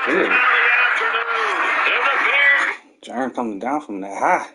Good. Giant coming down from that high.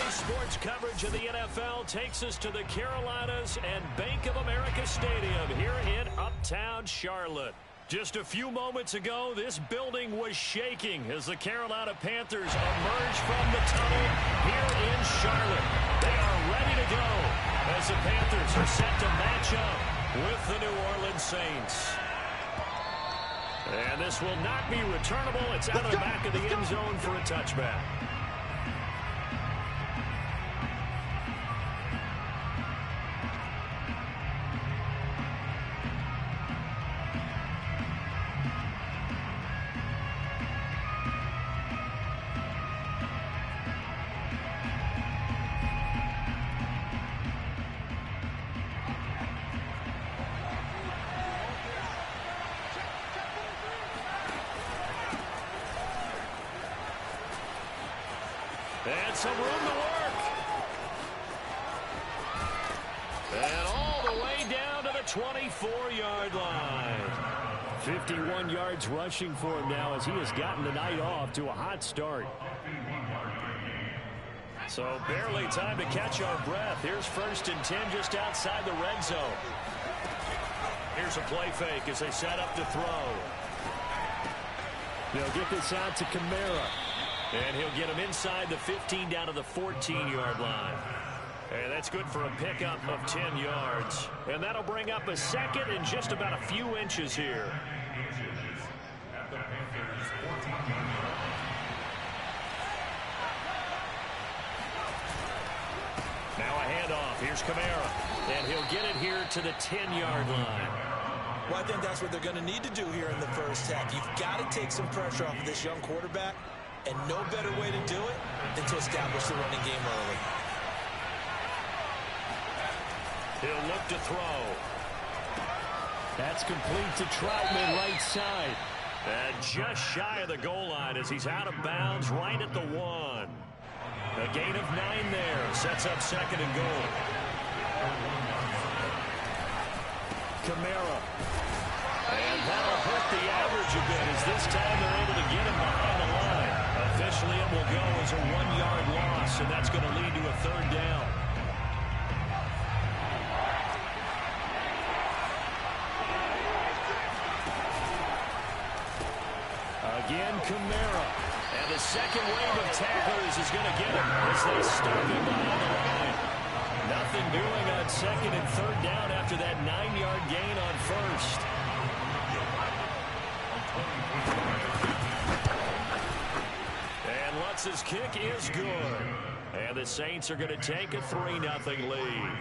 Sports coverage of the NFL takes us to the Carolinas and Bank of America Stadium here in Uptown Charlotte. Just a few moments ago, this building was shaking as the Carolina Panthers emerge from the tunnel here in Charlotte. They are ready to go as the Panthers are set to match up with the New Orleans Saints. And this will not be returnable. It's out of the back of the end zone for a touchback. And some room to work. And all the way down to the 24-yard line. 51 yards rushing for him now as he has gotten the night off to a hot start. So barely time to catch our breath. Here's 1st and 10 just outside the red zone. Here's a play fake as they set up to throw. They'll get this out to Kamara. And he'll get him inside the 15 down to the 14-yard line. And that's good for a pickup of 10 yards. And that'll bring up a second and just about a few inches here. Now a handoff. Here's Kamara. And he'll get it here to the 10-yard line. Well, I think that's what they're going to need to do here in the first half. You've got to take some pressure off of this young quarterback. And no better way to do it than to establish the running game early. He'll look to throw. That's complete to Troutman right side. And just shy of the goal line as he's out of bounds right at the 1. A gain of 9 there. Sets up 2nd and goal. Kamara. And that'll hurt the average a bit as this time they're able to get him behind the line. was a 1-yard loss, and that's going to lead to a third down. Again, Kamara. And the second wave of tacklers is going to get him as they stop him behind the line. Nothing doing on second and third down after that 9-yard gain on first. And Lutz's kick is good. And the Saints are going to take a 3-0 lead.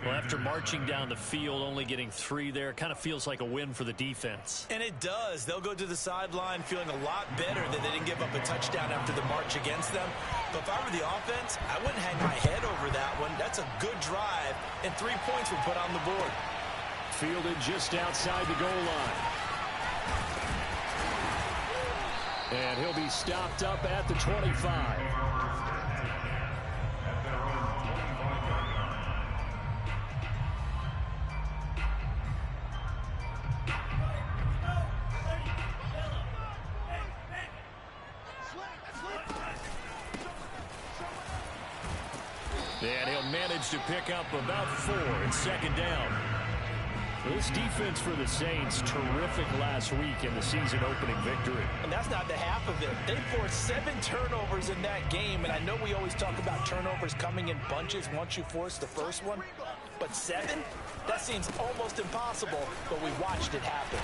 Well, after marching down the field, only getting 3 there, kind of feels like a win for the defense. And it does. They'll go to the sideline feeling a lot better that they didn't give up a touchdown after the march against them. But if I were the offense, I wouldn't hang my head over that one. That's a good drive, and 3 points were put on the board. Fielded just outside the goal line. And he'll be stopped up at the 25. And he'll manage to pick up about 4 in second down. This defense for the Saints, terrific last week in the season-opening victory. And that's not the half of it. They forced 7 turnovers in that game, and I know we always talk about turnovers coming in bunches once you force the first one, but 7? That seems almost impossible, but we watched it happen.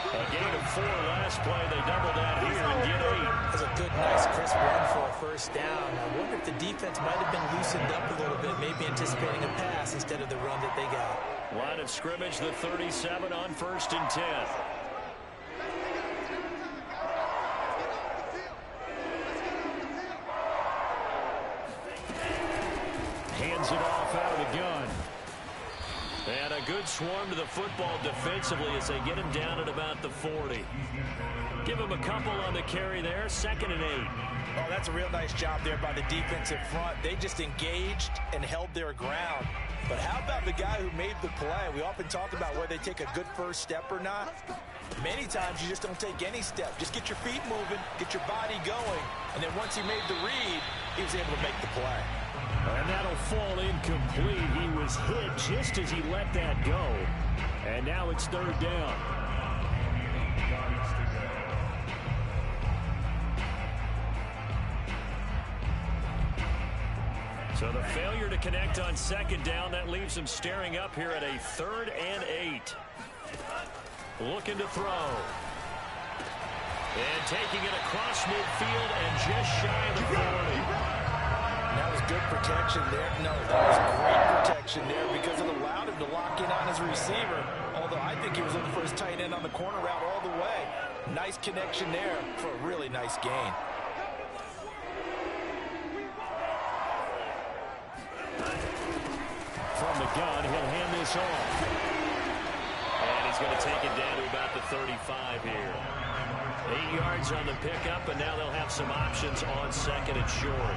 A gain of 4 last play. They double that here and get 8. That's a good, nice, crisp run for a first down. I wonder if the defense might have been loosened up a little bit, maybe anticipating a pass instead of the run that they got. Line of scrimmage, the 37 on 1st and 10. Hands it off out of the gun. And a good swarm to the football defensively as they get him down at about the 40. Give him a couple on the carry there, 2nd and 8. Oh, that's a real nice job there by the defensive front. They just engaged and held their ground. But how about the guy who made the play? We often talk about whether they take a good first step or not. Many times you just don't take any step. Just get your feet moving, get your body going, and then once he made the read, he was able to make the play. And that'll fall incomplete. He was hit just as he let that go. And now it's 3rd down. So the failure to connect on 2nd down, that leaves him staring up here at a 3rd and 8. Looking to throw. And taking it across midfield and just shy of the 40. That was good protection there. No, that was great protection there because it allowed him to lock in on his receiver. Although I think he was looking for his tight end on the corner route all the way. Nice connection there for a really nice gain. From the gun, he'll hand this off. And he's going to take it down to about the 35 here. 8 yards on the pickup, and now they'll have some options on 2nd and short.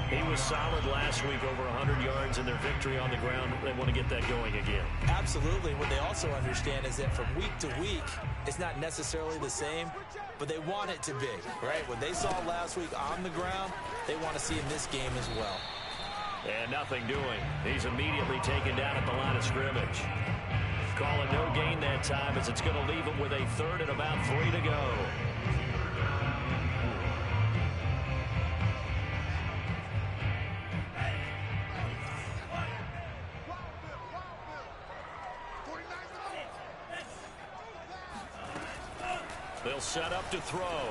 He was solid last week, over 100 yards in their victory on the ground. They want to get that going again. Absolutely. What they also understand is that from week to week, it's not necessarily the same, but they want it to be, right? What they saw last week on the ground, they want to see in this game as well. And nothing doing. He's immediately taken down at the line of scrimmage. Call it no gain that time as it's going to leave him with a 3rd and about 3 to go. They'll set up to throw.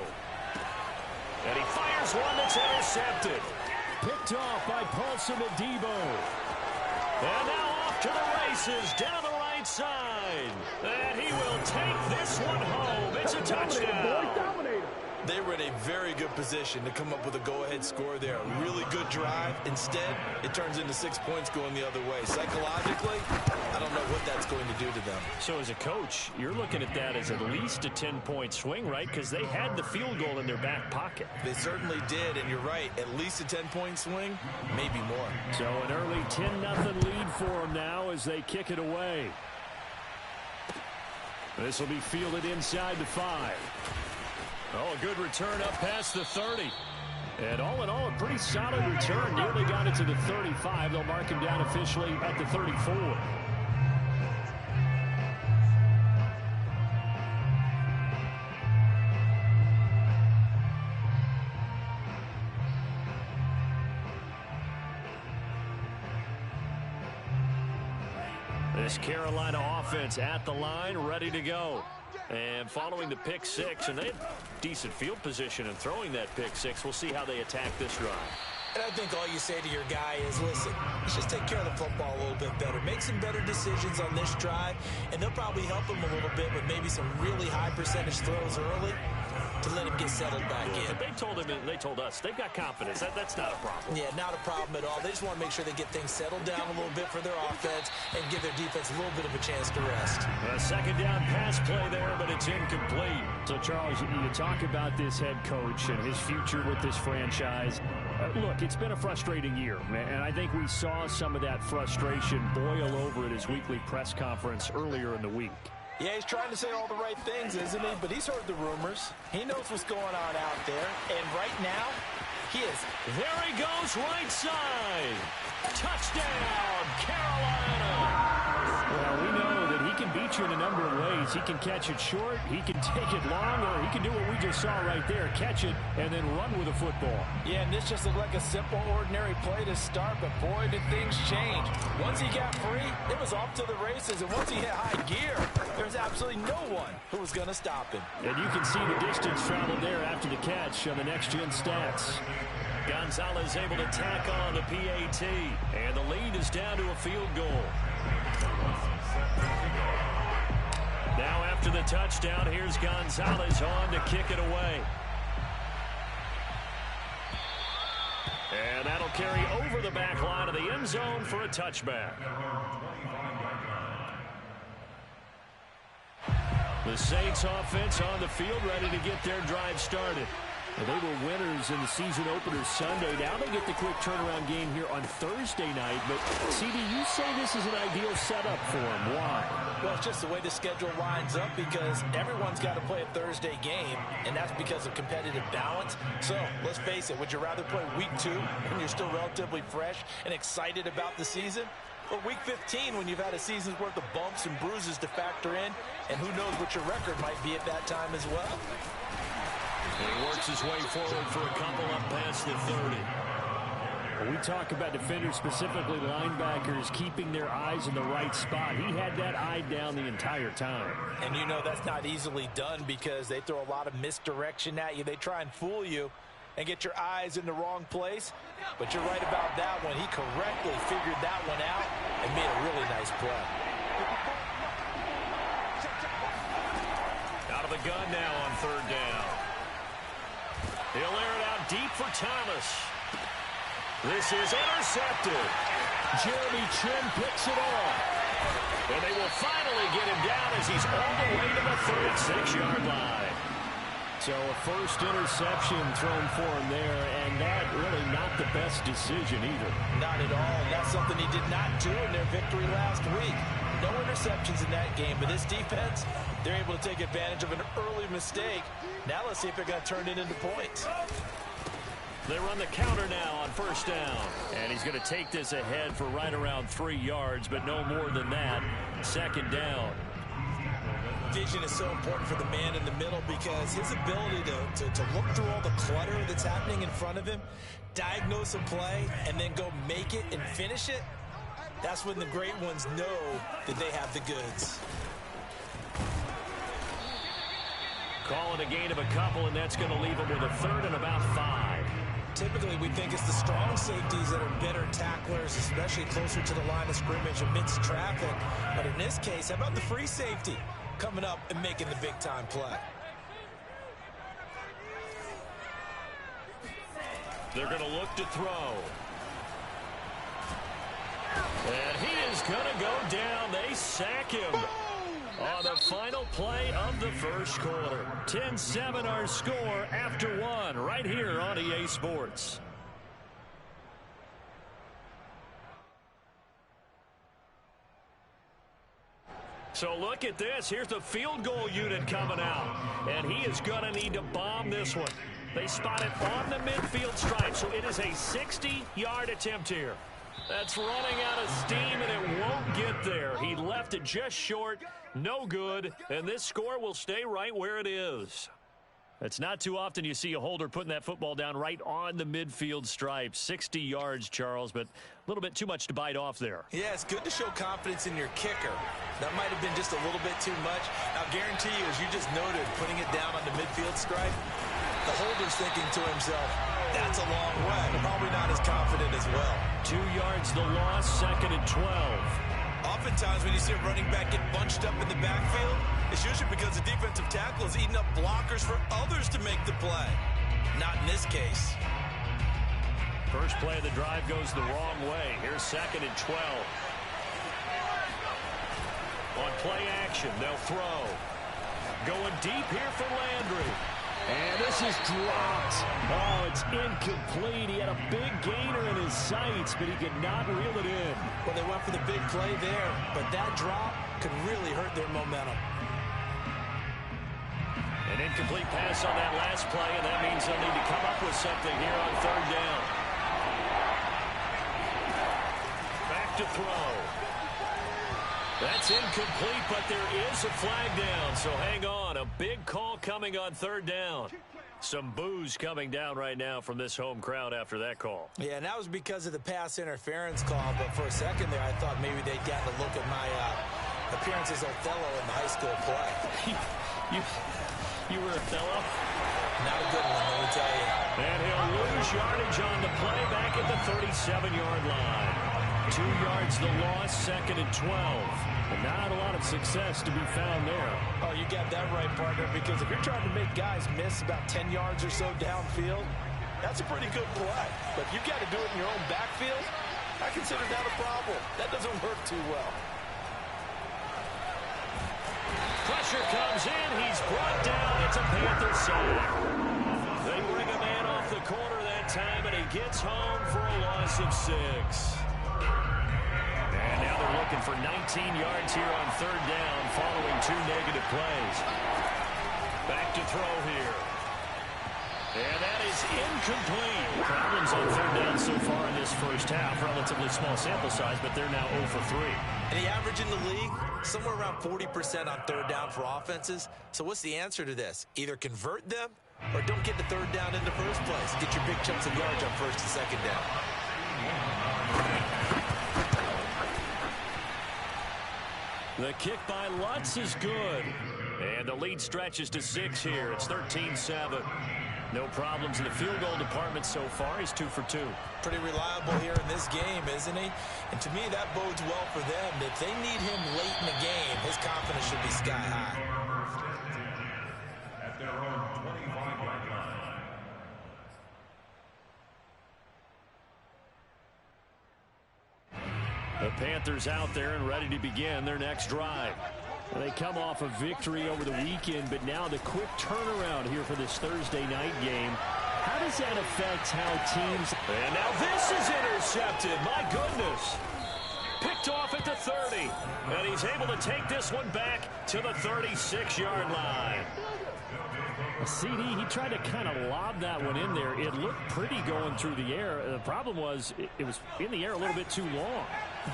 And he fires one that's intercepted. Picked off by Paulson Adebo. And now off to the races down the right side. And he will take this one home. It's a touchdown. They were in a very good position to come up with a go-ahead score there. A really good drive. Instead, it turns into 6 points going the other way. Psychologically, I don't know what that's going to do to them. So as a coach, you're looking at that as at least a 10-point swing, right? Because they had the field goal in their back pocket. They certainly did, and you're right. At least a 10-point swing, maybe more. So an early 10-0 lead for them now as they kick it away. This will be fielded inside the 5. Oh, a good return up past the 30. And all in all, a pretty solid return. Nearly got it to the 35. They'll mark him down officially at the 34. This Carolina offense at the line, ready to go. And following the pick six, and they had decent field position in throwing that pick six. We'll see how they attack this drive. And I think all you say to your guy is, listen, let's just take care of the football a little bit better. Make some better decisions on this drive, and they'll probably help him a little bit with maybe some really high percentage throws early to let him get settled back in. They told him, they told us, they've got confidence. That's not a problem. Yeah, not a problem at all. They just want to make sure they get things settled down a little bit for their offense and give their defense a little bit of a chance to rest. A second down pass play there, but it's incomplete. So, Charles, you talk about this head coach and his future with this franchise. Look, it's been a frustrating year, and I think we saw some of that frustration boil over at his weekly press conference earlier in the week. Yeah, he's trying to say all the right things, isn't he? But he's heard the rumors. He knows what's going on out there. And right now, he is. There he goes, right side. Touchdown, Carolina. Well, we know that he can beat you in a number of ways. He can catch it short, he can take it long, or he can do what we just saw right there, catch it and then run with a football. Yeah, and this just looked like a simple, ordinary play to start, but boy, did things change. Once he got free, it was off to the races, and once he hit high gear, there's absolutely no one who was going to stop him. And you can see the distance traveled there after the catch on the next-gen stats. Gonzalez able to tack on the PAT, and the lead is down to a field goal. Now after the touchdown, here's Gonzalez on to kick it away. And that'll carry over the back line of the end zone for a touchback. The Saints offense on the field ready to get their drive started. Well, they were winners in the season opener Sunday. Now they get the quick turnaround game here on Thursday night. But, CD, you say this is an ideal setup for them. Why? Well, it's just the way the schedule lines up because everyone's got to play a Thursday game, and that's because of competitive balance. So, let's face it, would you rather play week 2 when you're still relatively fresh and excited about the season? Or week 15 when you've had a season's worth of bumps and bruises to factor in, and who knows what your record might be at that time as well? And he works his way forward for a couple up past the 30. When we talk about defenders, specifically linebackers, keeping their eyes in the right spot. He had that eye down the entire time. And you know that's not easily done because they throw a lot of misdirection at you. They try and fool you and get your eyes in the wrong place. But you're right about that one. He correctly figured that one out and made a really nice play. Out of the gun now on third down. He'll air it out deep for Thomas. This is intercepted. Jeremy Chin picks it off. And they will finally get him down as he's all the way to the 36-yard line. So a first interception thrown for him there, and that really not the best decision either. Not at all. That's something he did not do in their victory last week. No interceptions in that game, but this defense, they're able to take advantage of an early mistake. Now let's see if they're going to turn it into points. They run the counter now on first down. And he's going to take this ahead for right around 3 yards, but no more than that. Second down. Vision is so important for the man in the middle because his ability to look through all the clutter that's happening in front of him, diagnose a play, and then go make it and finish it, that's when the great ones know that they have the goods. Call it a gain of a couple, and that's going to leave them with a third and about 5. Typically, we think it's the strong safeties that are better tacklers, especially closer to the line of scrimmage amidst traffic. But in this case, how about the free safety coming up and making the big-time play? They're going to look to throw. And he is going to go down. They sack him on the final play of the first quarter. 10-7 our score after 1 right here on EA Sports. So look at this. Here's the field goal unit coming out. And he is going to need to bomb this one. They spot it on the midfield stripe, so it is a 60-yard attempt here. That's running out of steam, and it won't get there. He left it just short, no good, and this score will stay right where it is. It's not too often you see a holder putting that football down right on the midfield stripe. 60 yards, Charles, but a little bit too much to bite off there. Yeah, it's good to show confidence in your kicker. That might have been just a little bit too much. I'll guarantee you, as you just noted, putting it down on the midfield stripe, the holder's thinking to himself, that's a long way. Probably not as confident as well. 2 yards the loss, 2nd and 12. Oftentimes when you see a running back get bunched up in the backfield, it's usually because the defensive tackle is eating up blockers for others to make the play. Not in this case. First play of the drive goes the wrong way. Here's 2nd and 12. On play action, they'll throw. Going deep here for Landry. And this is dropped. Oh, it's incomplete. He had a big gainer in his sights, but he could not reel it in. Well, they went for the big play there, but that drop could really hurt their momentum. An incomplete pass on that last play, and that means they'll need to come up with something here on 3rd down. Back to throw. That's incomplete, but there is a flag down, so hang on. A big call coming on 3rd down. Some boos coming down right now from this home crowd after that call. Yeah, and that was because of the pass interference call, but for a second there, I thought maybe they'd gotten a look at my appearance as Othello in the high school play. You were Othello? Not a good one, let me tell you. And he'll lose yardage on the play back at the 37-yard line. 2 yards the loss, 2nd and 12. And not a lot of success to be found there. Oh, you got that right, partner, because if you're trying to make guys miss about 10 yards or so downfield, that's a pretty good play. But if you've got to do it in your own backfield, I consider that a problem. That doesn't work too well. Pressure comes in. He's brought down. It's a Panther sack. They bring a man off the corner that time, and he gets home for a loss of 6. And now they're looking for 19 yards here on 3rd down following 2 negative plays. Back to throw here. And that is incomplete. Problems on 3rd down so far in this first half. Relatively small sample size, but they're now 0 for 3. And the average in the league, somewhere around 40% on 3rd down for offenses. So what's the answer to this? Either convert them or don't get the 3rd down in the first place. Get your big chunks of yards on 1st and 2nd down. The kick by Lutz is good. And the lead stretches to 6 here. It's 13-7. No problems in the field goal department so far. He's 2 for 2. Pretty reliable here in this game, isn't he? And to me, that bodes well for them. If they need him late in the game, his confidence should be sky high. At their own 25-yard line. The Panthers out there and ready to begin their next drive. And they come off a victory over the weekend, but now the quick turnaround here for this Thursday night game. How does that affect how teams... And now this is intercepted. My goodness. Picked off at the 30. And he's able to take this one back to the 36-yard line. A CD, he tried to kind of lob that one in there. It looked pretty going through the air. The problem was it was in the air a little bit too long.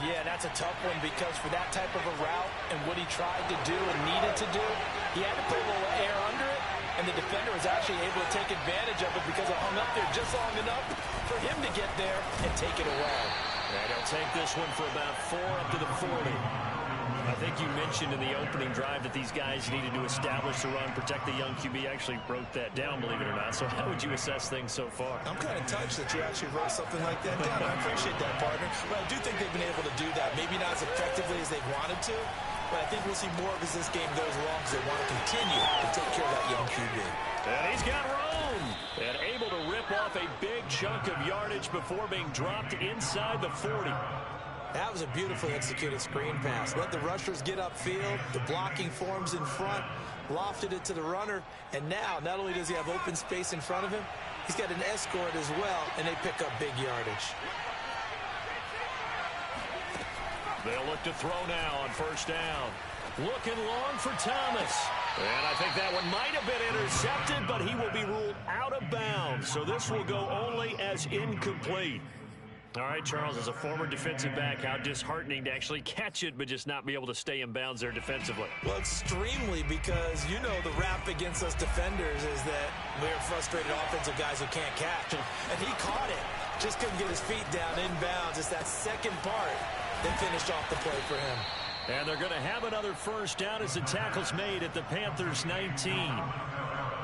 Yeah, that's a tough one because for that type of a route and what he tried to do and needed to do, he had to put a little air under it, and the defender was actually able to take advantage of it because it hung up there just long enough for him to get there and take it away. And he'll take this one for about 4 up to the 40. I think you mentioned in the opening drive that these guys needed to establish the run, protect the young QB. Actually broke that down, believe it or not. So how would you assess things so far? I'm kind of touched that you actually wrote something like that down. I appreciate that, partner. But I do think they've been able to do that. Maybe not as effectively as they wanted to, but I think we'll see more of as this game goes along because they want to continue to take care of that young QB. And he's got room. And able to rip off a big chunk of yardage before being dropped inside the 40. That was a beautifully executed screen pass. Let the rushers get upfield. The blocking forms in front. Lofted it to the runner. And now, not only does he have open space in front of him, he's got an escort as well, and they pick up big yardage. They'll look to throw now on 1st down. Looking long for Thomas. And I think that one might have been intercepted, but he will be ruled out of bounds. So this will go only as incomplete. All right, Charles, as a former defensive back, how disheartening to actually catch it but just not be able to stay in bounds there defensively. Well, extremely, because you know the rap against us defenders is that we're frustrated offensive guys who can't catch. And he caught it. Just couldn't get his feet down in bounds. It's that second part that finished off the play for him. And they're going to have another first down as the tackle's made at the Panthers' 19.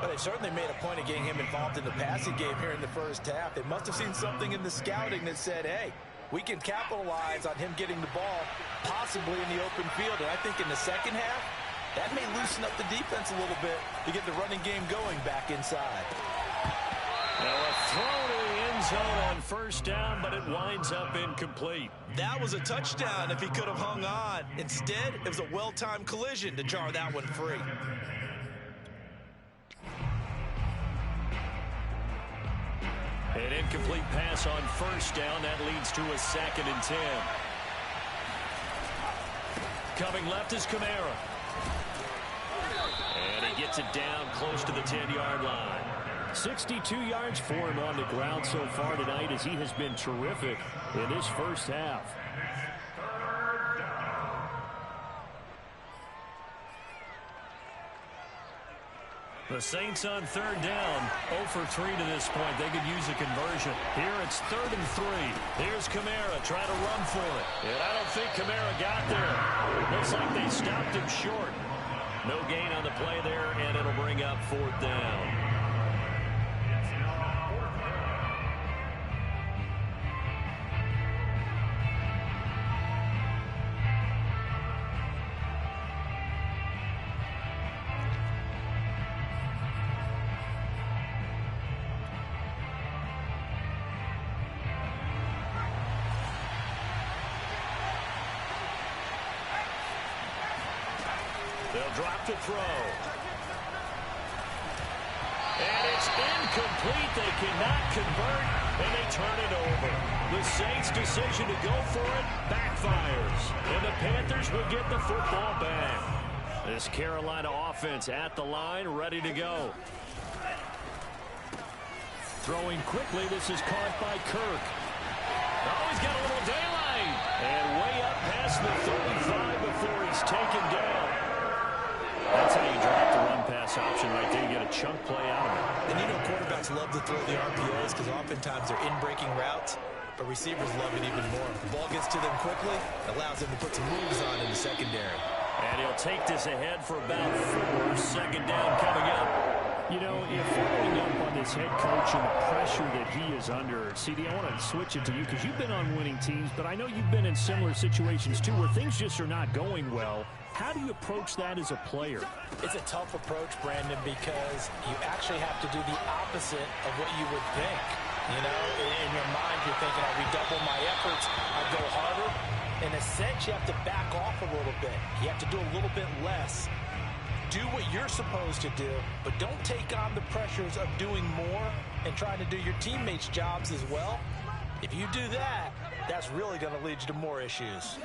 But they certainly made a point of getting him involved in the passing game here in the first half. They must have seen something in the scouting that said, hey, we can capitalize on him getting the ball possibly in the open field. And I think in the second half, that may loosen up the defense a little bit to get the running game going back inside. Now a throw to the end zone on first down, but it winds up incomplete. That was a touchdown if he could have hung on. Instead, it was a well-timed collision to jar that one free. An incomplete pass on first down. That leads to a 2nd and 10. Coming left is Kamara. And he gets it down close to the 10-yard line. 62 yards for him on the ground so far tonight as he has been terrific in his first half. The Saints on third down, 0 for 3 to this point. They could use a conversion. Here it's 3rd and 3. Here's Kamara trying to run for it. And I don't think Kamara got there. Looks like they stopped him short. No gain on the play there, and it'll bring up 4th down. They'll drop to throw. And it's incomplete. They cannot convert, and they turn it over. The Saints' decision to go for it backfires, and the Panthers will get the football back. This Carolina offense at the line, ready to go. Throwing quickly, this is caught by Kirk. Oh, he's got a little daylight. And way up past the 35 before he's taken down. That's how you drop the run-pass option right there. You get a chunk play out of it. And you know quarterbacks love to throw the RPOs because oftentimes they're in-breaking routes, but receivers love it even more. If the ball gets to them quickly, it allows them to put some moves on in the secondary. And he'll take this ahead for about 4. 2nd down coming up. You know, if following up on this head coach and the pressure that he is under, CD, I want to switch it to you because you've been on winning teams, but I know you've been in similar situations too where things just are not going well. How do you approach that as a player? It's a tough approach, Brandon, because you actually have to do the opposite of what you would think. You know, in your mind, you're thinking, I redouble my efforts, I go harder. In a sense, you have to back off a little bit. You have to do a little bit less. Do what you're supposed to do, but don't take on the pressures of doing more and trying to do your teammates' jobs as well. If you do that, that's really going to lead you to more issues.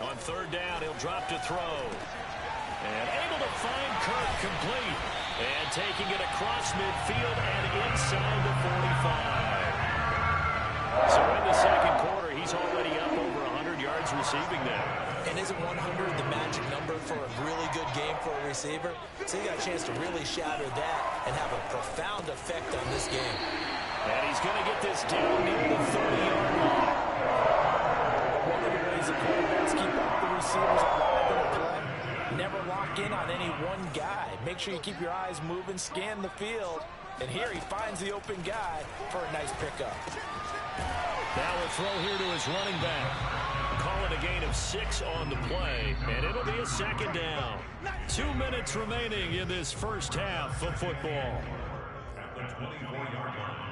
On third down, he'll drop to throw. And able to find Kirk complete. And taking it across midfield and inside the 45. So in the second quarter, he's already up over 100 yards receiving there. And isn't 100 the magic number for a really good game for a receiver? So you got a chance to really shatter that and have a profound effect on this game. And he's going to get this down near the 30-yard line. One of the ways the quarterbacks keep up the receivers alive in a play. Never lock in on any one guy. Make sure you keep your eyes moving, scan the field. And here he finds the open guy for a nice pickup. Now a throw here to his running back. Calling a gain of 6 on the play, and it'll be a 2nd down. 2 minutes remaining in this first half of football. At the 24-yard line.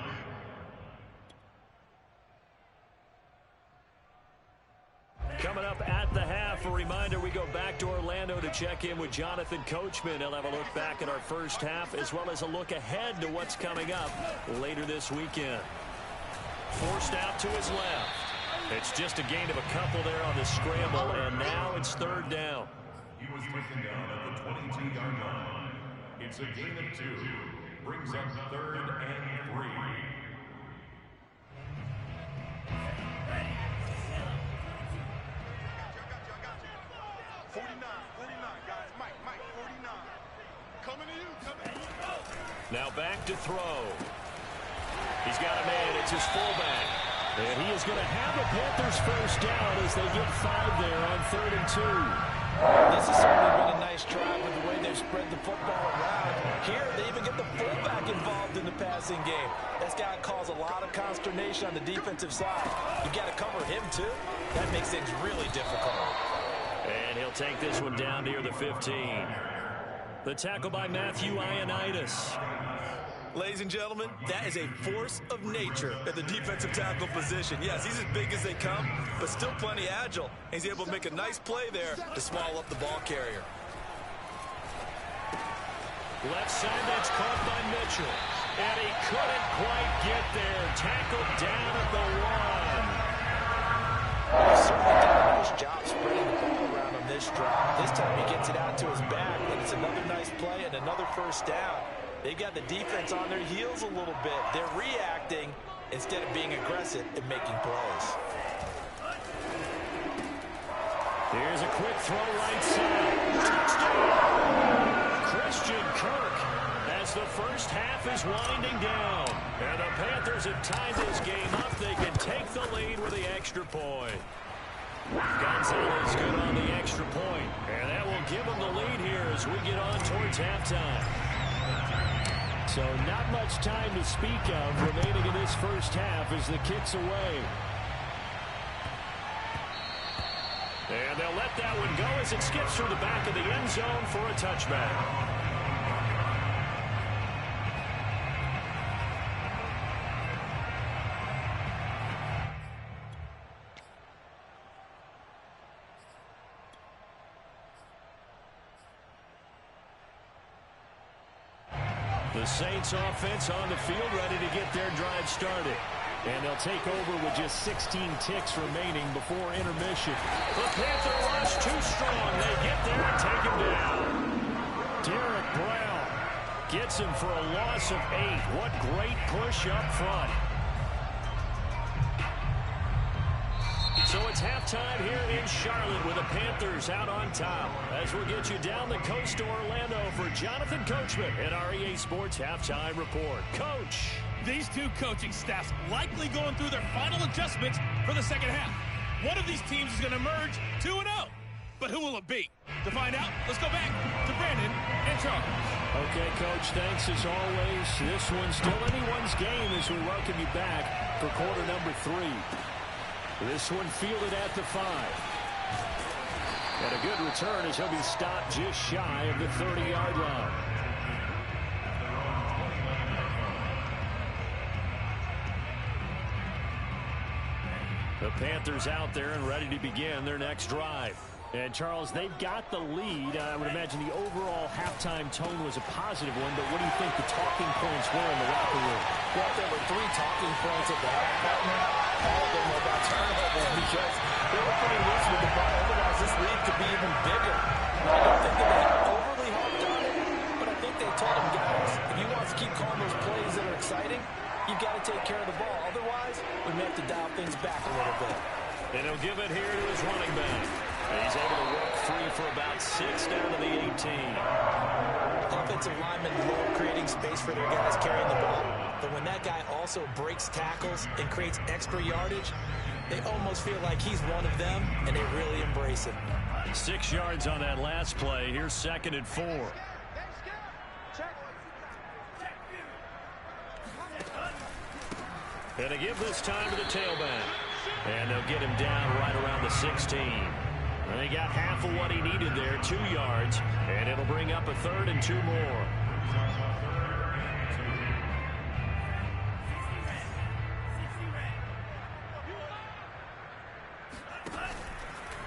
Coming up at the half, a reminder, we go back to Orlando to check in with Jonathan Coachman. He'll have a look back at our first half as well as a look ahead to what's coming up later this weekend. Forced out to his left. It's just a gain of a couple there on the scramble, and now it's 3rd down. He was taken down at the 22-yard line. It's a gain of 2. Brings up 3rd and 3. Now back to throw. He's got a man. It's his fullback. And he is going to have the Panthers first down as they get 5 there on 3rd and 2. This has certainly been a nice drive with the way they've spread the football around. Here, they even get the fullback involved in the passing game. That's got to cause a lot of consternation on the defensive side. You got to cover him, too. That makes things really difficult. And he'll take this one down near the 15. The tackle by Matthew Ioannidis. Ladies and gentlemen, that is a force of nature at the defensive tackle position. Yes, he's as big as they come, but still plenty agile. He's able to make a nice play there to swallow up the ball carrier. Left side, that's caught by Mitchell. And he couldn't quite get there. Tackled down at the 1. He's certainly done a nice job spreading the ball around on this drive. This time he gets it out to his back, and it's another nice play and another first down. They got the defense on their heels a little bit. They're reacting instead of being aggressive and making plays. Here's a quick throw right side. Touchdown! Christian Kirk as the first half is winding down. And the Panthers have tied this game up. They can take the lead with the extra point. Gonzalez good on the extra point. And that will give them the lead here as we get on towards halftime. So not much time to speak of remaining in this first half as the kick's away. And they'll let that one go as it skips through the back of the end zone for a touchback. The Saints offense on the field ready to get their drive started. And they'll take over with just 16 ticks remaining before intermission. The Panther rush too strong. They get there and take him down. Derek Brown gets him for a loss of 8. What great push up front. So it's halftime here in Charlotte with the Panthers out on top. As we'll get you down the coast to Orlando for Jonathan Coachman at our EA Sports Halftime Report. Coach. These two coaching staffs likely going through their final adjustments for the second half. One of these teams is going to emerge 2-0. But who will it be? To find out, let's go back to Brandon and Charles. Okay, Coach, thanks as always. This one's still anyone's game as we welcome you back for quarter number 3. This one fielded at the 5. And a good return as he'll be stopped just shy of the 30-yard line. The Panthers out there and ready to begin their next drive. And, Charles, they've got the lead. I would imagine the overall halftime tone was a positive one, but what do you think the talking points were in the locker room? Well, there were 3 talking points at the half, partner. All of them were about turnovers because they were pretty loose with the ball. Otherwise, this lead could be even bigger. I don't think that they overly harped on it, but I think they told them, guys, if you want to keep calling those plays that are exciting, you've got to take care of the ball. Otherwise, we may have to dial things back a little bit. And he'll give it here to his running back. He's able to work free for about 6 down to the 18. Offensive linemen love creating space for their guys carrying the ball. But when that guy also breaks tackles and creates extra yardage, they almost feel like he's one of them, and they really embrace him. 6 yards on that last play. Here's 2nd and 4. And to give this time to the tailback. And they'll get him down right around the 16. And they got half of what he needed there, 2 yards. And it'll bring up a 3rd and 2 more.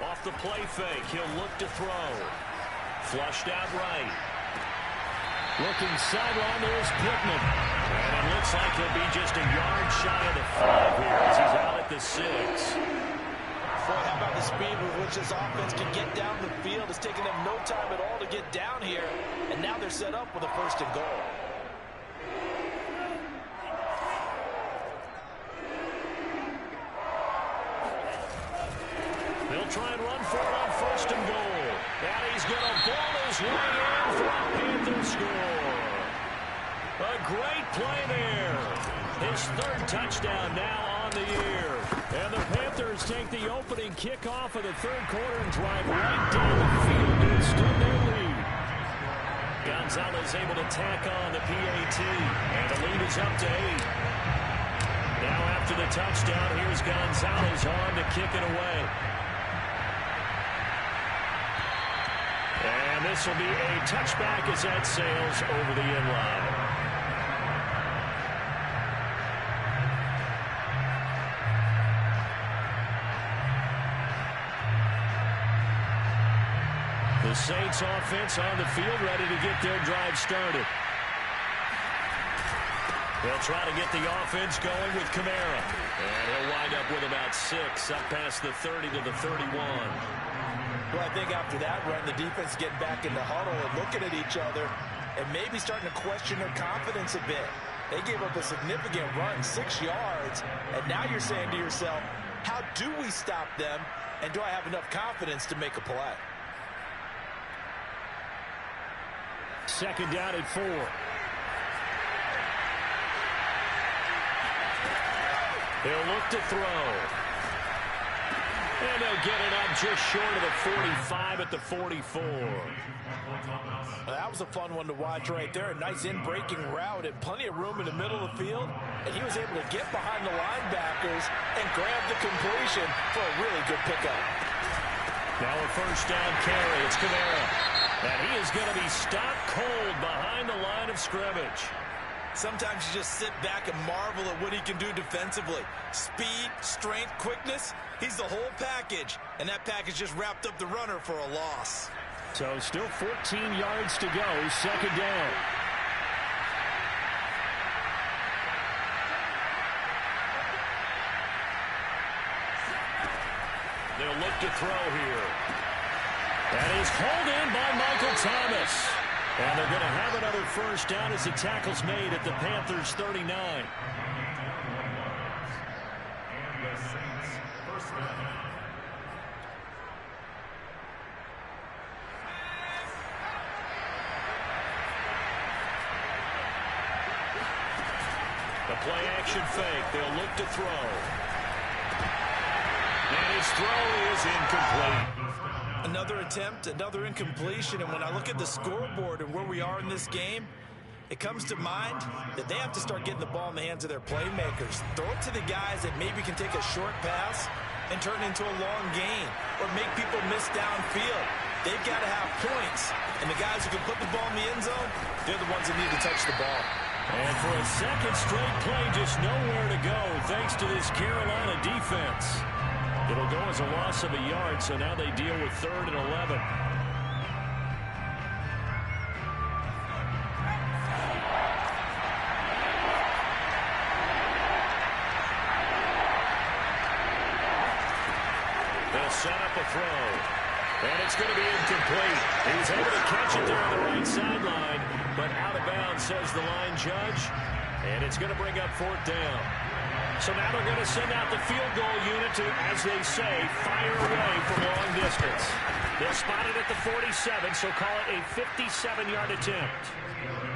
Off the play fake, he'll look to throw. Flushed out right. Looking sideline, there's Pittman. And it looks like he'll be just a yard shy of the 5 here as he's out at the 6. Boy, how about the speed with which this offense can get down the field? It's taken them no time at all to get down here, and now they're set up with a 1st and goal. They'll try and run for it on 1st and goal. And he's going to ball his way in for a Panther score. A great play there. His 3rd touchdown now on the year. And the Panthers take the opening kickoff of the 3rd quarter and drive right down the field to extend their lead. Gonzalez able to tack on the PAT. And the lead is up to 8. Now after the touchdown, here's Gonzalez on to kick it away. And this will be a touchback as that sails over the end line. The Saints offense on the field, ready to get their drive started. They'll try to get the offense going with Kamara. And he'll wind up with about 6, up past the 30 to the 31. Well, I think after that run, the defense getting back in the huddle and looking at each other and maybe starting to question their confidence a bit. They gave up a significant run, 6 yards, and now you're saying to yourself, how do we stop them, and do I have enough confidence to make a play? 2nd down at 4. They'll look to throw. And they'll get it up just short of the 45 at the 44. That was a fun one to watch right there. A nice in-breaking route and plenty of room in the middle of the field. And he was able to get behind the linebackers and grab the completion for a really good pickup. Now a 1st down carry. It's Kamara. And he is going to be stopped cold behind the line of scrimmage. Sometimes you just sit back and marvel at what he can do defensively. Speed, strength, quickness. He's the whole package. And that package just wrapped up the runner for a loss. So still 14 yards to go. 2nd down. They'll look to throw here. That is hauled in by Michael Thomas. And they're going to have another 1st down as the tackle's made at the Panthers' 39. And the Saints 1st down. The play action fake. They'll look to throw. And his throw is incomplete. Another attempt, another incompletion, and when I look at the scoreboard and where we are in this game, it comes to mind that they have to start getting the ball in the hands of their playmakers. Throw it to the guys that maybe can take a short pass and turn it into a long gain or make people miss downfield. They've got to have points, and the guys who can put the ball in the end zone, they're the ones that need to touch the ball. And for a 2nd straight play, just nowhere to go thanks to this Carolina defense. It'll go as a loss of a yard, so now they deal with 3rd and 11. They'll set up a throw. And it's going to be incomplete. He was able to catch it there on the right sideline, but out of bounds, says the line judge. And it's going to bring up 4th down. So now they're going to send out the field goal unit to, as they say, fire away from long distance. They'll spot it at the 47, so call it a 57-yard attempt.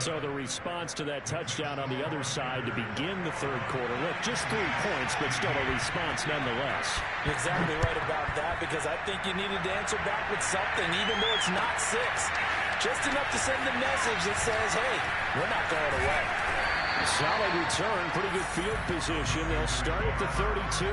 So the response to that touchdown on the other side to begin the 3rd quarter. Look, just 3 points, but still a response nonetheless. You're exactly right about that, because I think you needed to answer back with something, even though it's not 6. Just enough to send the message that says, hey, we're not going away. Solid return, pretty good field position. They'll start at the 32.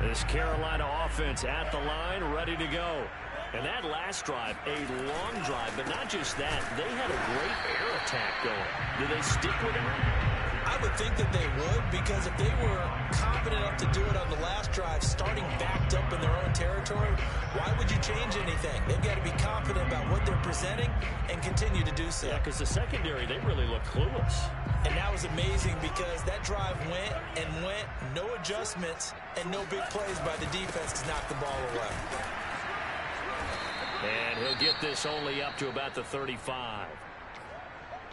This Carolina offense at the line, ready to go. And that last drive, a long drive, but not just that. They had a great air attack going. Do they stick with it? I would think that they would, because if they were confident enough to do it on the last drive, starting backed up in their own territory, why would you change anything? They've got to be confident about what they're presenting and continue to do so. Yeah, because the secondary, they really look clueless. And that was amazing because that drive went and went, no adjustments, and no big plays by the defense to knock the ball away. And he'll get this only up to about the 35.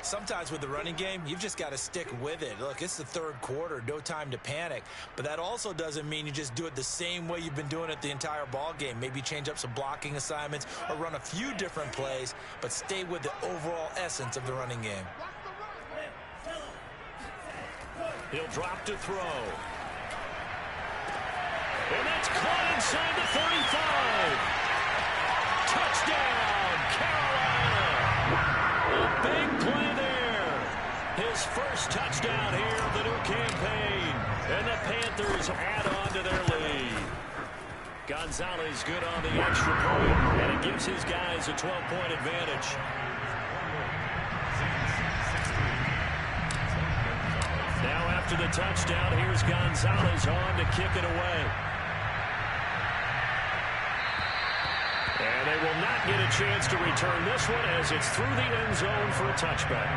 Sometimes with the running game, you've just got to stick with it. Look, it's the third quarter, no time to panic. But that also doesn't mean you just do it the same way you've been doing it the entire ball game. Maybe change up some blocking assignments or run a few different plays, but stay with the overall essence of the running game. He'll drop to throw. And that's caught inside the 35. Touchdown, Carolina. A big play there. His first touchdown here of the new campaign. And the Panthers add on to their lead. Gonzalez good on the extra point, and it gives his guys a 12-point advantage. Now after the touchdown, here's Gonzalez on to kick it away. And they will not get a chance to return this one as it's through the end zone for a touchback.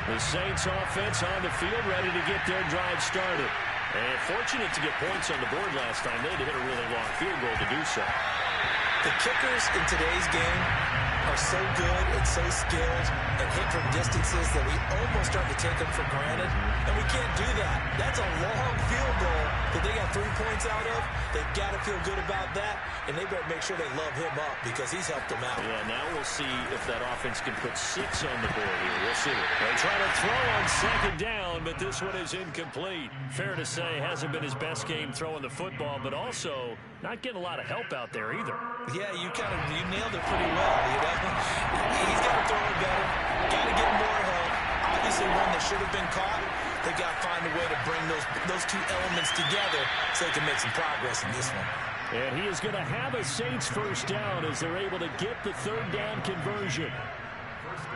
The Saints offense on the field ready to get their drive started. And fortunate to get points on the board last time. They had to hit a really long field goal to do so. The kickers in today's game are so good and so skilled and hit from distances that we almost start to take them for granted. And we can't do that. That's a long field goal that they got 3 points out of. They've got to feel good about that. And they better make sure they love him up because he's helped them out. Yeah, now we'll see if that offense can put 6 on the board here. We'll see. They try to throw on second down, but this one is incomplete. Fair to say, hasn't been his best game throwing the football, but also not getting a lot of help out there either. Yeah, you nailed it pretty well. You know? He's got to throw it better. Got to get more help. Obviously, one that should have been caught. They got to find a way to bring those two elements together so they can make some progress in this one. And he is going to have a Saints first down as they're able to get the third down conversion.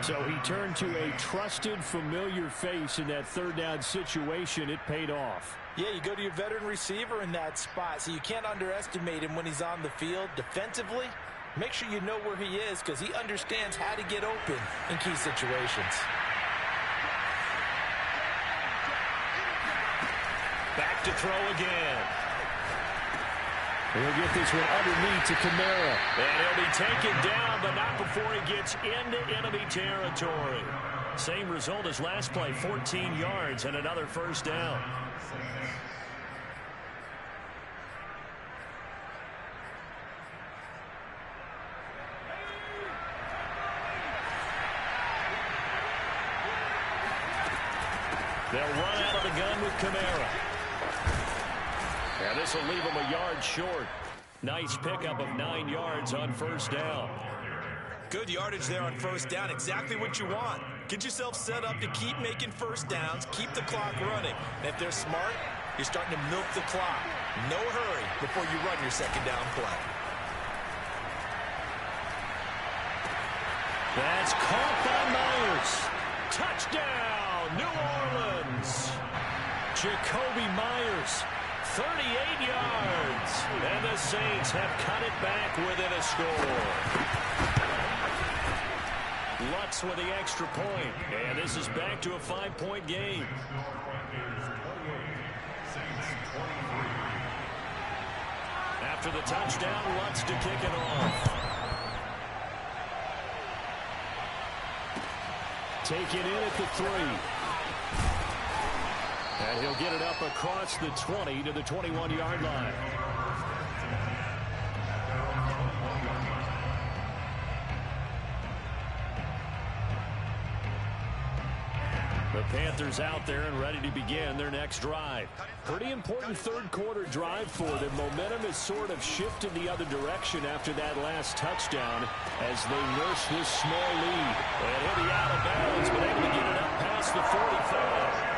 So he turned to a trusted, familiar face in that third down situation. It paid off. Yeah, you go to your veteran receiver in that spot, so you can't underestimate him when he's on the field. Defensively, make sure you know where he is because he understands how to get open in key situations. Back to throw again. He'll get this one underneath to Kamara. And he'll be taken down, but not before he gets into enemy territory. Same result as last play, 14 yards and another first down. They'll run out of the gun with Kamara. And this will leave him a yard short. Nice pickup of 9 yards on first down. Good yardage there on first down. Exactly what you want. Get yourself set up to keep making first downs, keep the clock running. And if they're smart, you're starting to milk the clock. No hurry before you run your second down play. That's caught by Myers. Touchdown, New Orleans. Jacoby Myers, 38 yards. And the Saints have cut it back within a score. Lutz with the extra point. And this is back to a 5-point game. After the touchdown, Lutz to kick it off. Take it in at the 3. And he'll get it up across the 20 to the 21-yard line. The Panthers out there and ready to begin their next drive. Pretty important third quarter drive for them. Momentum has sort of shifted the other direction after that last touchdown as they nurse this small lead. And he'll be out of bounds, but able to get it up past the 45.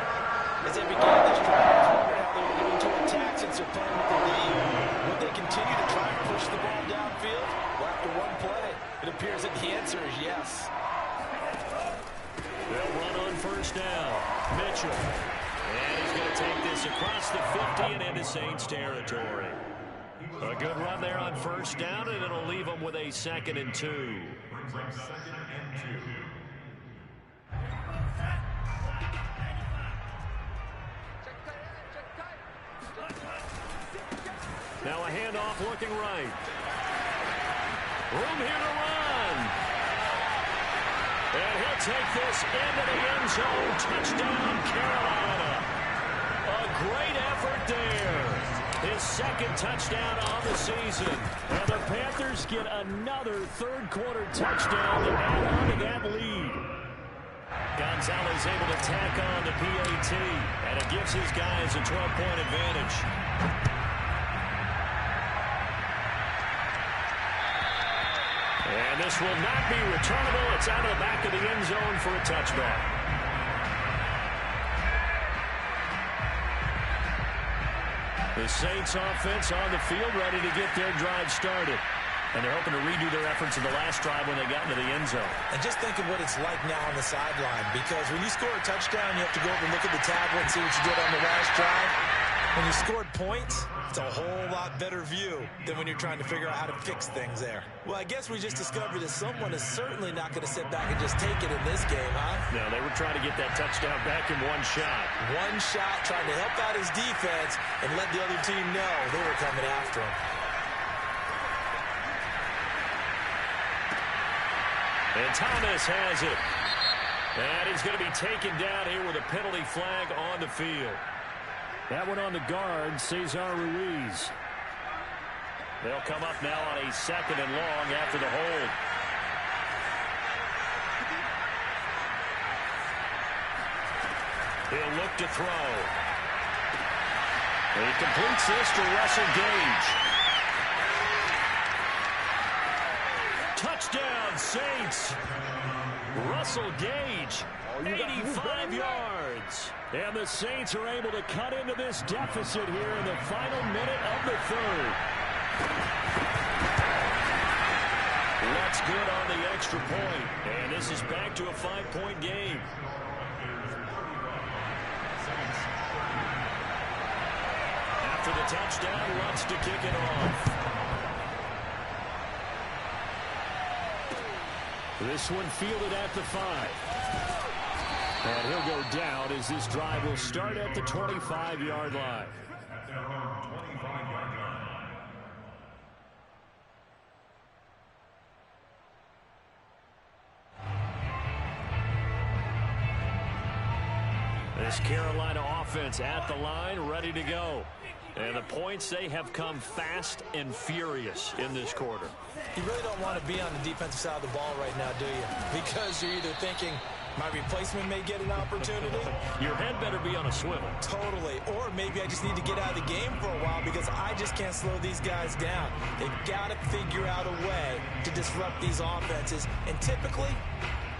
As they began this drive, I was wondering how they were going to attack since they're playing with the lead. Would they continue to try and push the ball downfield? Well, after one play, It appears that the answer is yes. They'll run on first down. Mitchell. And he's going to take this across the 50 and into Saints territory. A good run there on first down, and it'll leave them with a 2nd and 2. Brings up 2nd and 2. Now a handoff looking right. Room here to run. And he'll take this into the end zone. Touchdown, Carolina. A great effort there. His 2nd touchdown on the season. And the Panthers get another third-quarter touchdown to add on to that lead. Gonzalez able to tack on the PAT, and it gives his guys a 12-point advantage. And this will not be returnable. It's out of the back of the end zone for a touchback. The Saints offense on the field ready to get their drive started. And they're hoping to redo their efforts in the last drive when they got into the end zone. And just think of what it's like now on the sideline, because when you score a touchdown, you have to go over and look at the tablet and see what you did on the last drive. When you scored points, it's a whole lot better view than when you're trying to figure out how to fix things there. Well, I guess we just discovered that someone is certainly not going to sit back and just take it in this game, huh? No, they were trying to get that touchdown back in one shot. One shot, trying to help out his defense and let the other team know they were coming after him. And Thomas has it. And he's going to be taken down here with a penalty flag on the field. That one on the guard, Cesar Ruiz. They'll come up now on a 2nd and long after the hold. He'll look to throw. He completes this to Russell Gage. Touchdown, Saints. Russell Gage, 85 yards. And the Saints are able to cut into this deficit here in the final minute of the third. That's good on the extra point. And this is back to a 5-point game. After the touchdown, wants to kick it off. This one fielded at the 5. And he'll go down as this drive will start at the 25-yard line. At their own 25-yard line. This Carolina offense at the line, ready to go. And the points, they have come fast and furious in this quarter. You really don't want to be on the defensive side of the ball right now, do you? Because you're either thinking, my replacement may get an opportunity. Your head better be on a swivel. Totally. Or maybe I just need to get out of the game for a while because I just can't slow these guys down. They've got to figure out a way to disrupt these offenses. And typically,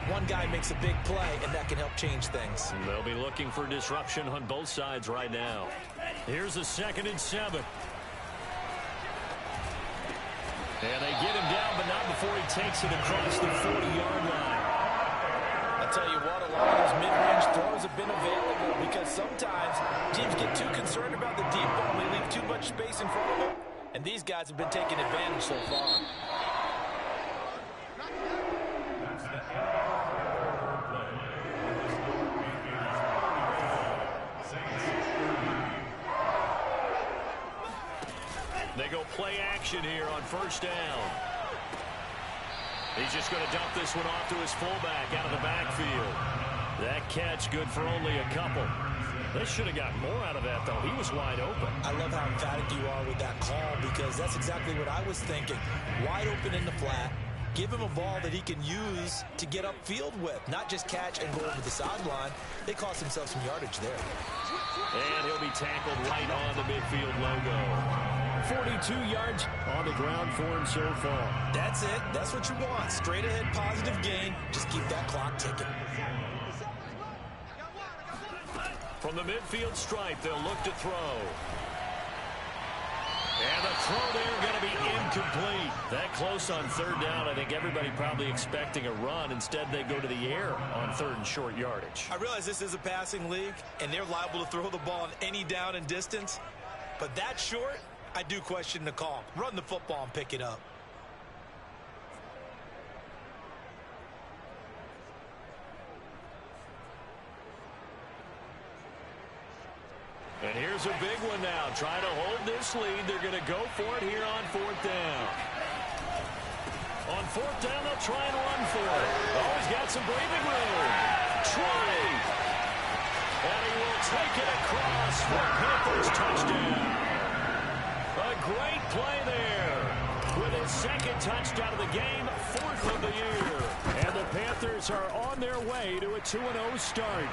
one guy makes a big play, and that can help change things. They'll be looking for disruption on both sides right now. Here's a 2nd and 7. And they get him down, but not before he takes it across the 40-yard line. I'll tell you what, a lot of those mid-range throws have been available because sometimes teams get too concerned about the deep ball and they leave too much space in front of them. And these guys have been taking advantage so far. They go play action here on first down. He's just going to dump this one off to his fullback out of the backfield. That catch good for only a couple. They should have got more out of that, though. He was wide open. I love how emphatic you are with that call because that's exactly what I was thinking. Wide open in the flat. Give him a ball that he can use to get upfield with, not just catch and go over the sideline. They cost themselves some yardage there. And he'll be tackled right on the midfield logo. 42 yards on the ground for him so far. That's it. That's what you want. Straight ahead, positive gain. Just keep that clock ticking. From the midfield stripe, they'll look to throw. And the throw there going to be incomplete. That close on third down. I think everybody probably expecting a run. Instead, they go to the air on third and short yardage. I realize this is a passing league, and they're liable to throw the ball on any down and distance. But that short, I do question the call. Run the football and pick it up. And here's a big one now. Trying to hold this lead. They're going to go for it here on fourth down. On fourth down, they'll try and run for it. Oh, he's got some breathing room. Try. And he will take it across for Panthers touchdown. A great play there. With his second touchdown of the game, fourth of the year. And the Panthers are on their way to a 2-0 start.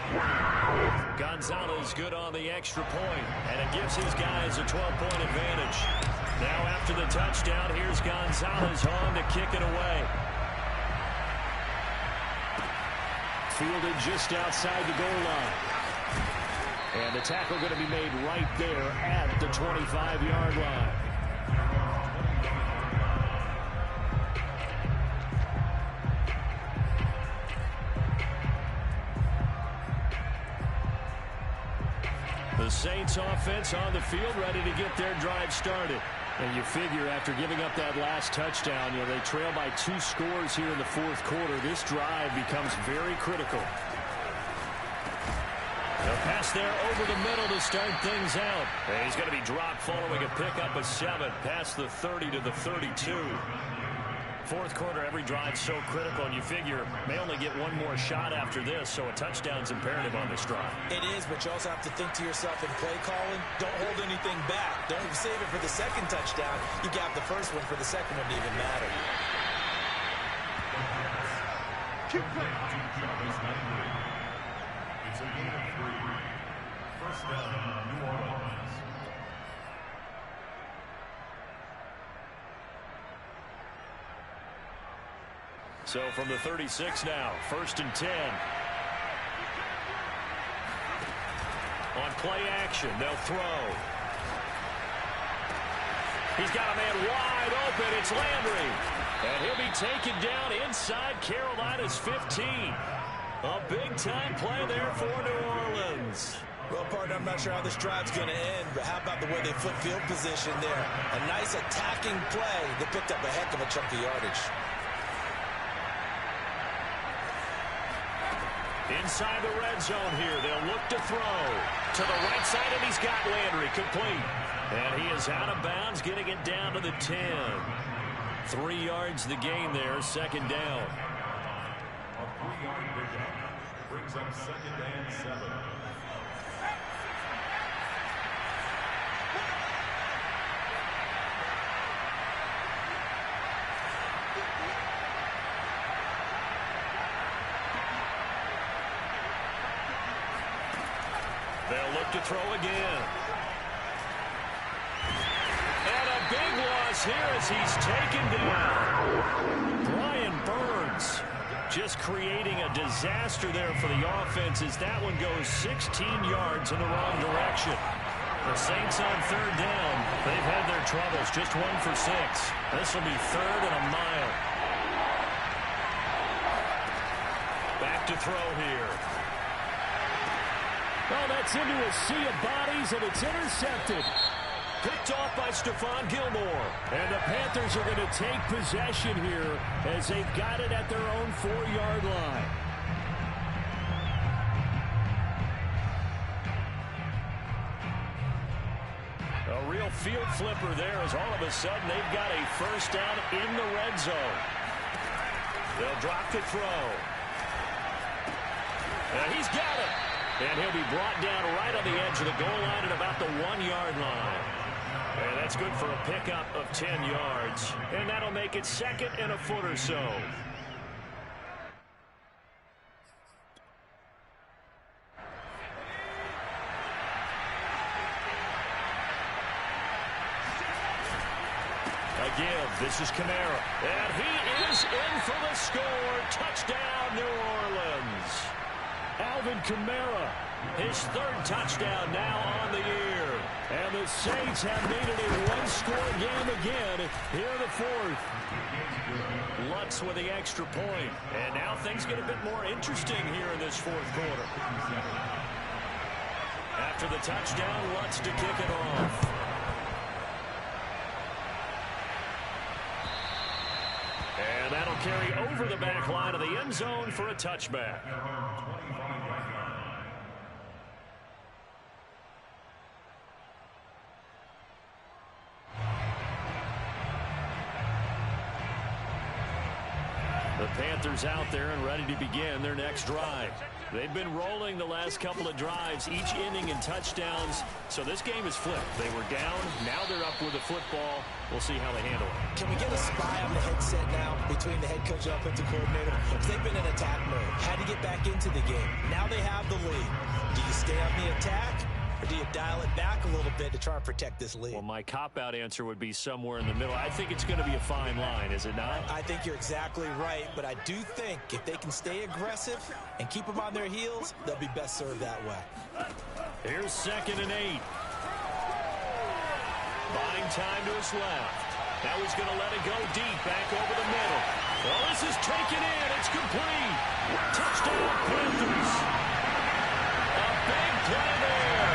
Gonzalez good on the extra point, and it gives his guys a 12-point advantage. Now after the touchdown, here's Gonzalez on to kick it away. Fielded just outside the goal line. And the tackle going to be made right there at the 25-yard line. The Saints offense on the field, ready to get their drive started. And you figure after giving up that last touchdown, they trail by 2 scores here in the fourth quarter. This drive becomes very critical. A pass there over the middle to start things out. And he's going to be dropped following a pickup of 7 past the 30 to the 32. Fourth quarter, every drive so critical, and you figure may only get one more shot after this, so a touchdown's imperative on this drive. It is, but you also have to think to yourself in play calling, don't hold anything back. Don't save it for the second touchdown. You got the first one for the second one to even matter. It's a game of 3. First down, New Orleans. So from the 36 now, 1st and 10. On play action, they'll throw. He's got a man wide open. It's Landry. And he'll be taken down inside Carolina's 15. A big-time play there for New Orleans. Well, partner, I'm not sure how this drive's going to end, but how about the way they flip field position there? A nice attacking play that picked up a heck of a chunk of yardage. Inside the red zone here, they'll look to throw. To the right side, and he's got Landry complete. And he is out of bounds, getting it down to the 10. 3 yards the gain there, second down. A 3-yard pickup brings up 2nd and 7. They'll look to throw again. And a big loss here as he's taken down. Brian Burns just creating a disaster there for the offense as that one goes 16 yards in the wrong direction. The Saints on third down. They've had their troubles. Just 1 for 6. This will be 3rd and a mile. Back to throw here. Oh, that's into a sea of bodies, and it's intercepted. Picked off by Stephon Gilmore. And the Panthers are going to take possession here as they've got it at their own 4-yard line. A real field flipper there as all of a sudden they've got a first down in the red zone. They'll drop to throw. And he's got it. And he'll be brought down right on the edge of the goal line at about the 1-yard line. And that's good for a pickup of 10 yards. And that'll make it 2nd and a foot or so. A give. This is Kamara. And he is in for the score. Touchdown, New Orleans. Alvin Kamara His third touchdown now on the year. And the Saints have made it a one-score game again here in the fourth. Lutz with the extra point. And now things get a bit more interesting here in this fourth quarter. After the touchdown, Lutz to kick it off. And that'll carry over the back line of the end zone for a touchback. The Panthers out there and ready to begin their next drive. They've been rolling the last couple of drives, each inning in touchdowns. So this game is flipped. They were down. Now they're up with the football. We'll see how they handle it. Can we get a spy on the headset now between the head coach and offensive coordinator? Because they've been in attack mode. Had to get back into the game. Now they have the lead. Do you stay on the attack? Or do you dial it back a little bit to try and protect this lead? Well, my cop-out answer would be somewhere in the middle. I think it's going to be a fine line, is it not? I think you're exactly right, but I do think if they can stay aggressive and keep them on their heels, they'll be best served that way. Here's 2nd and 8. Buying time to his left. Now he's going to let it go deep, back over the middle. Well, this is taken in. It's complete. Touchdown, Panthers. A big play there.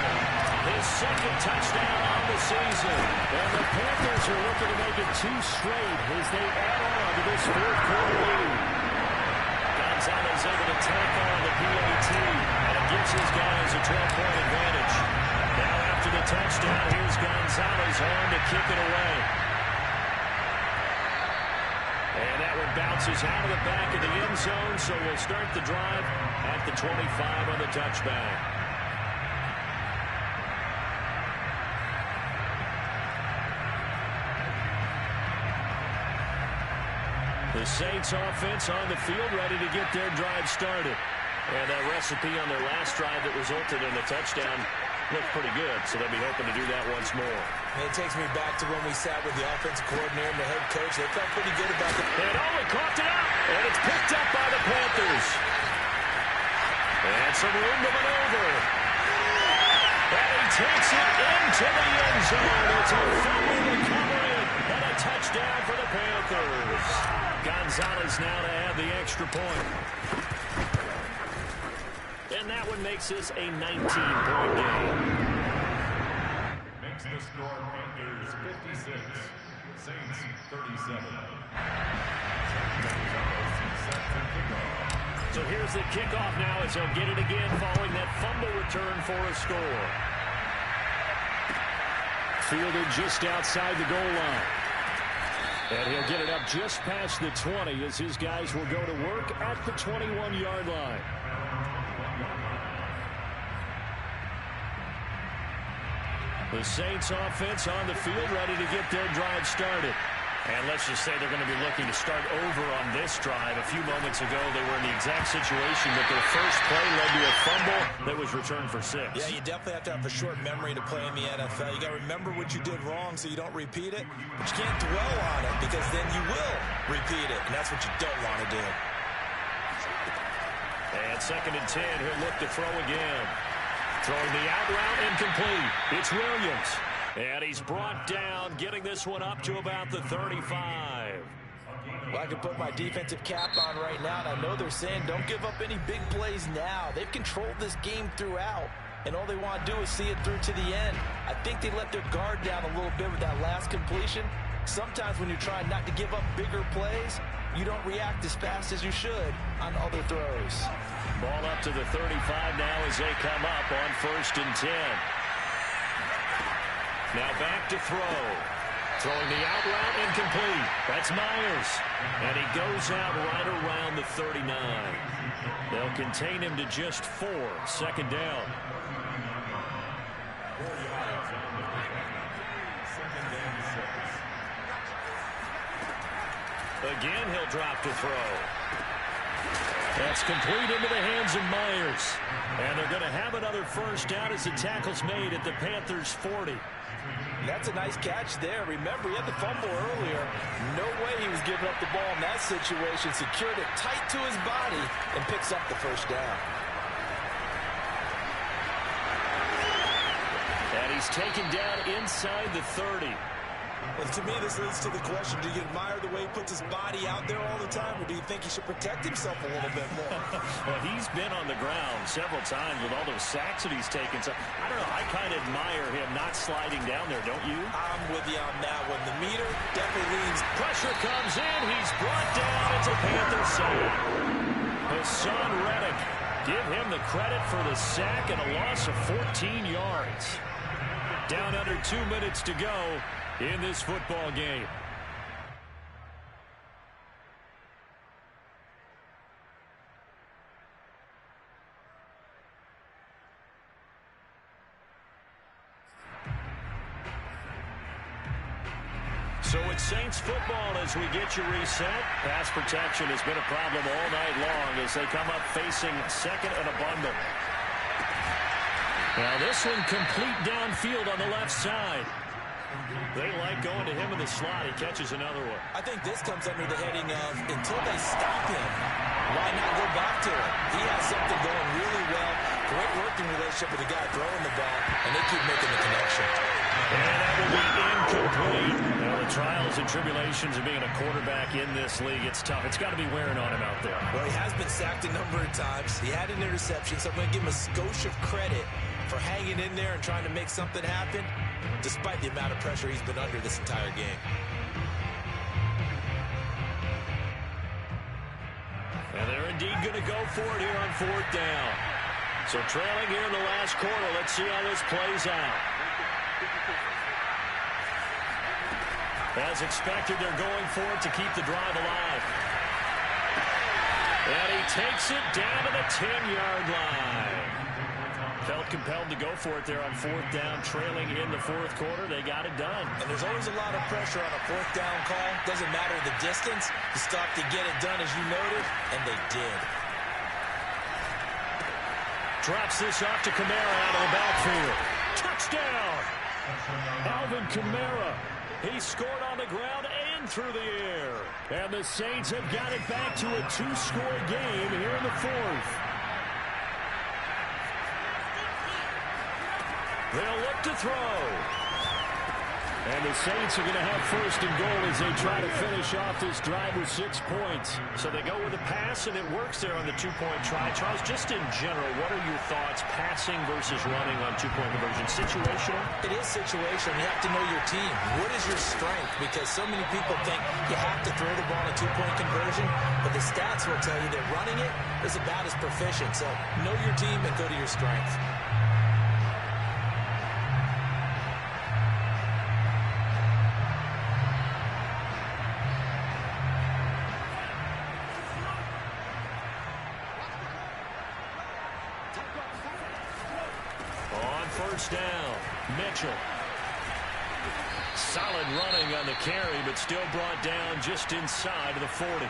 His 2nd touchdown on the season. And the Panthers are looking to make it 2 straight as they add on to this fourth quarter lead. Gonzalez able to tack on the PAT, and it gives his guys a 12-point advantage. Now after the touchdown, here's Gonzalez on to kick it away. And that one bounces out of the back of the end zone, so we'll start the drive at the 25 on the touchback. The Saints offense on the field ready to get their drive started. And that recipe on their last drive that resulted in a touchdown looked pretty good, so they'll be hoping to do that once more. And it takes me back to when we sat with the offensive coordinator and the head coach. They felt pretty good about it. And Owen coughed it up, and it's picked up by the Panthers. And some room to maneuver. And he takes it into the end zone. It's a fumble recovery and a touchdown for the Panthers. Gonzalez now to add the extra point. And that one makes this a 19-point game. Makes the score Panthers 56, Saints 37. So here's the kickoff now as he'll get it again following that fumble return for a score. Fielded just outside the goal line. And he'll get it up just past the 20 as his guys will go to work at the 21-yard line. The Saints offense on the field ready to get their drive started. And let's just say they're going to be looking to start over on this drive. A few moments ago, they were in the exact situation that their first play led to a fumble that was returned for 6. Yeah, you definitely have to have a short memory to play in the NFL. You got to remember what you did wrong so you don't repeat it. But you can't dwell on it because then you will repeat it. And that's what you don't want to do. And 2nd and 10, he'll look to throw again. Throwing the out route incomplete. It's Williams. And he's brought down, getting this one up to about the 35. Well, I can put my defensive cap on right now, and I know they're saying don't give up any big plays now. They've controlled this game throughout, and all they want to do is see it through to the end. I think they let their guard down a little bit with that last completion. Sometimes when you're trying not to give up bigger plays, you don't react as fast as you should on other throws. Ball up to the 35 now as they come up on 1st and 10. Now back to throw. Throwing the out route incomplete. That's Myers. And he goes out right around the 39. They'll contain him to just 4. 2nd down. Again, he'll drop to throw. That's complete into the hands of Myers. And they're going to have another first down as the tackle's made at the Panthers' 40. That's a nice catch there. Remember, he had the fumble earlier. No way he was giving up the ball in that situation. Secured it tight to his body and picks up the first down. And he's taken down inside the 30. Well, to me, this leads to the question, do you admire the way he puts his body out there all the time, or do you think he should protect himself a little bit more? Well, he's been on the ground several times with all those sacks that he's taken. So, I don't know, I kind of admire him not sliding down there, don't you? I'm with you on that one. The meter definitely leans. Pressure comes in. He's brought down. It's a Panther sack. Hassan Reddick, give him the credit for the sack and a loss of 14 yards. Down under 2 minutes to go in this football game. So it's Saints football as we get you reset. Pass protection has been a problem all night long as they come up facing second and a bundle. Now this one complete downfield on the left side. They like going to him in the slot. He catches another one. I think this comes under the heading of until they stop him, why not go back to it? He has something going really well. Great working relationship with the guy throwing the ball, and they keep making the connection. And that will be incomplete. Now the trials and tribulations of being a quarterback in this league, it's tough. It's got to be wearing on him out there. Well, he has been sacked a number of times. He had an interception, so I'm going to give him a skosh of credit for hanging in there and trying to make something happen, despite the amount of pressure he's been under this entire game. And they're indeed going to go for it here on fourth down. So trailing here in the last quarter. Let's see how this plays out. As expected, they're going for it to keep the drive alive. And he takes it down to the 10-yard line. Felt compelled to go for it there on fourth down, trailing in the fourth quarter. They got it done. And there's always a lot of pressure on a fourth down call. Doesn't matter the distance. You stop to get it done, as you noted, and they did. Drops this off to Kamara out of the backfield. Touchdown! Alvin Kamara. He scored on the ground and through the air. And the Saints have got it back to a two-score game here in the fourth. They'll look to throw. And the Saints are going to have first and goal as they try to finish off this drive with 6 points. So they go with a pass, and it works there on the two-point try. Charles, just in general, what are your thoughts, passing versus running on two-point conversion? Situational? It is situational. You have to know your team. What is your strength? Because so many people think you have to throw the ball on a two-point conversion, but the stats will tell you that running it is about as proficient. So know your team and go to your strength. First down, Mitchell. Solid running on the carry, but still brought down just inside of the 40.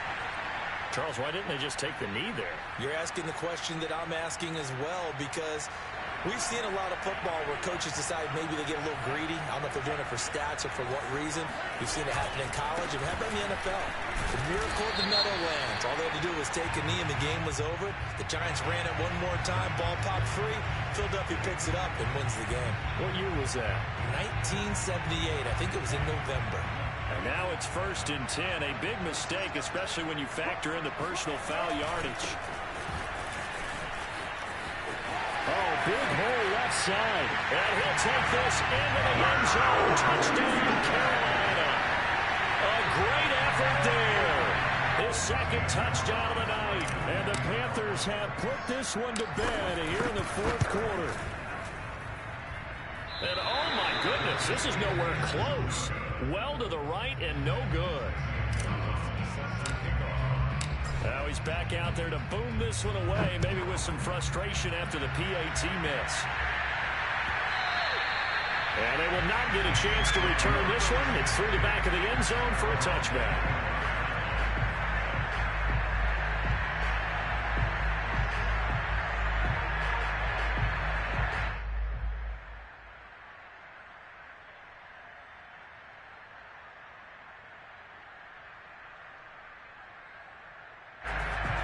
Charles, why didn't they just take the knee there? You're asking the question that I'm asking as well, because we've seen a lot of football where coaches decide maybe they get a little greedy. I don't know if they're doing it for stats or for what reason. We've seen it happen in college and happen in the NFL. The miracle of the Meadowlands. All they had to do was take a knee and the game was over. The Giants ran it one more time. Ball popped free. Philadelphia picks it up and wins the game. What year was that? 1978. I think it was in November. And now it's 1st and 10. A big mistake, especially when you factor in the personal foul yardage. Oh, big hole left side. And he'll take this into the end zone. Touchdown, Carolina. A great effort there. His second touchdown of the night. And the Panthers have put this one to bed here in the fourth quarter. And oh my goodness, this is nowhere close. Well to the right and no good. Now he's back out there to boom this one away, maybe with some frustration after the PAT miss. And they will not get a chance to return this one. It's through the back of the end zone for a touchback.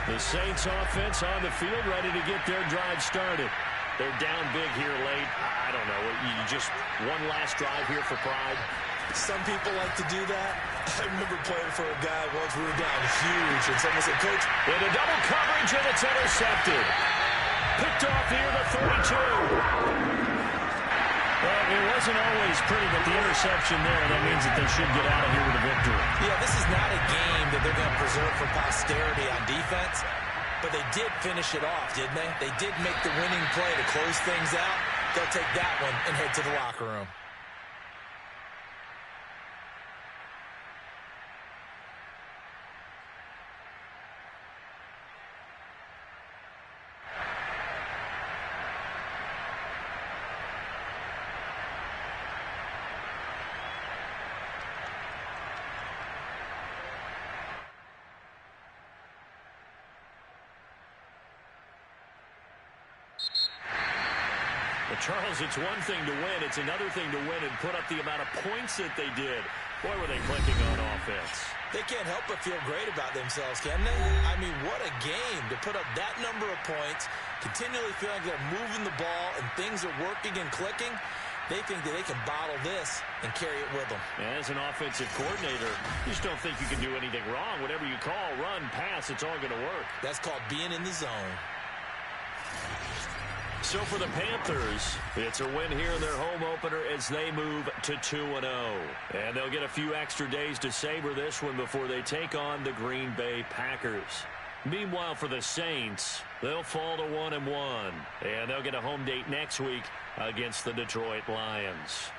The Saints offense on the field ready to get their drive started. They're down big here late. I don't know. You just one last drive here for pride. Some people like to do that. I remember playing for a guy once we were down huge, and someone said, Coach, into double coverage, and it's intercepted. Picked off here to 32. Well, it wasn't always pretty, but the interception there, that means that they should get out of here with a victory. Yeah, this is not a game that they're going to preserve for posterity on defense, but they did finish it off, didn't they? They did make the winning play to close things out. They'll take that one and head to the locker room. But Charles, it's one thing to win. It's another thing to win and put up the amount of points that they did. Boy, were they clicking on offense. They can't help but feel great about themselves, can they? I mean, what a game to put up that number of points, continually feeling like they're moving the ball and things are working and clicking. They think that they can bottle this and carry it with them. As an offensive coordinator, you just don't think you can do anything wrong. Whatever you call, run, pass, it's all going to work. That's called being in the zone. So for the Panthers, it's a win here in their home opener as they move to 2-0. And they'll get a few extra days to savor this one before they take on the Green Bay Packers. Meanwhile, for the Saints, they'll fall to 1-1. And they'll get a home date next week against the Detroit Lions.